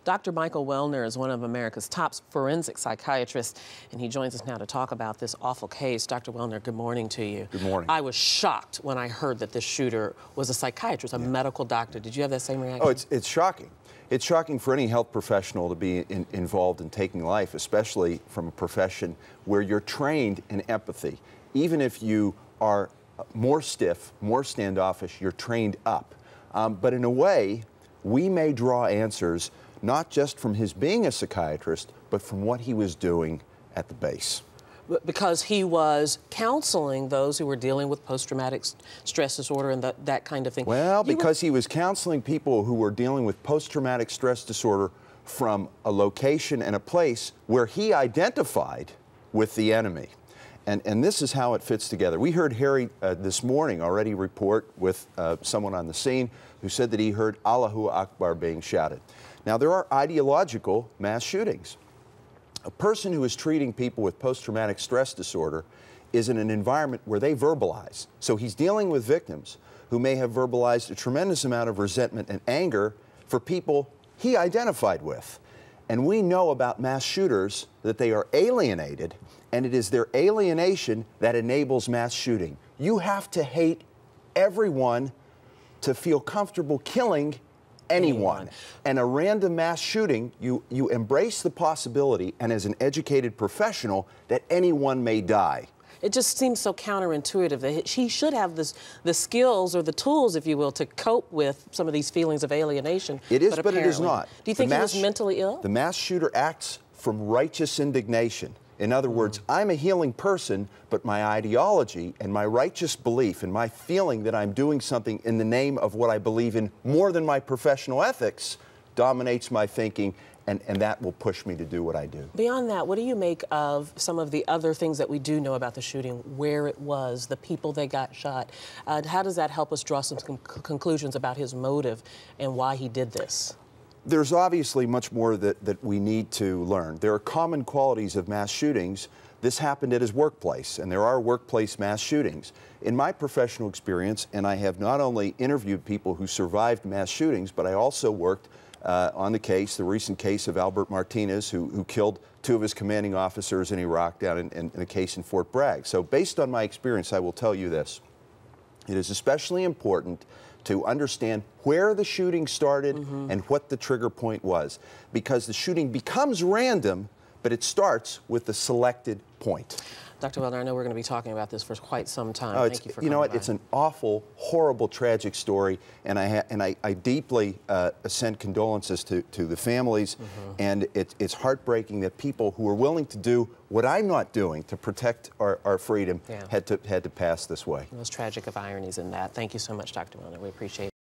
Dr. Michael Welner is one of America's top forensic psychiatrists, and he joins us now to talk about this awful case. Dr. Welner, good morning to you. Good morning. I was shocked when I heard that this shooter was a psychiatrist, a medical doctor. Did you have that same reaction? Oh, it's shocking. It's shocking for any health professional to be involved in taking life, especially from a profession where you're trained in empathy. Even if you are more stiff, more standoffish, you're trained up. But in a way, we may draw answers not just from his being a psychiatrist, but from what he was doing at the base. Because he was counseling those who were dealing with post-traumatic stress disorder and that kind of thing. Well, because he was counseling people who were dealing with post-traumatic stress disorder from a location and a place where he identified with the enemy. And this is how it fits together. We heard Harry this morning already report with someone on the scene who said that he heard Allahu Akbar being shouted. Now, there are ideological mass shootings. A person who is treating people with post-traumatic stress disorder is in an environment where they verbalize. So he's dealing with victims who may have verbalized a tremendous amount of resentment and anger for people he identified with. And we know about mass shooters that they are alienated, and it is their alienation that enables mass shooting. You have to hate everyone to feel comfortable killing anyone. And a random mass shooting, you embrace the possibility, and as an educated professional, that anyone may die. It just seems so counterintuitive that he should have the skills or the tools, if you will, to cope with some of these feelings of alienation. It is, but it is not. Do you think he was mentally ill? The mass shooter acts from righteous indignation. In other words, I'm a healing person, but my ideology and my righteous belief and my feeling that I'm doing something in the name of what I believe in more than my professional ethics dominates my thinking, and that will push me to do what I do. Beyond that, what do you make of some of the other things that we do know about the shooting, where it was, the people that got shot? How does that help us draw some conclusions about his motive and why he did this? There's obviously much more that we need to learn. There are common qualities of mass shootings. This happened at his workplace, and there are workplace mass shootings. In my professional experience, and I have not only interviewed people who survived mass shootings, but I also worked on the recent case of Albert Martinez, who killed two of his commanding officers in Iraq down in a case in Fort Bragg. So based on my experience, I will tell you this. It is especially important to understand where the shooting started and what the trigger point was, because the shooting becomes random, but it starts with the selected point. Dr. Welner, I know we're going to be talking about this for quite some time. Thank you for coming by. It's an awful, horrible, tragic story, and I deeply send condolences to the families, and it's heartbreaking that people who are willing to do what I'm not doing to protect our freedom had to pass this way. The most tragic of ironies in that. Thank you so much, Dr. Welner. We appreciate it.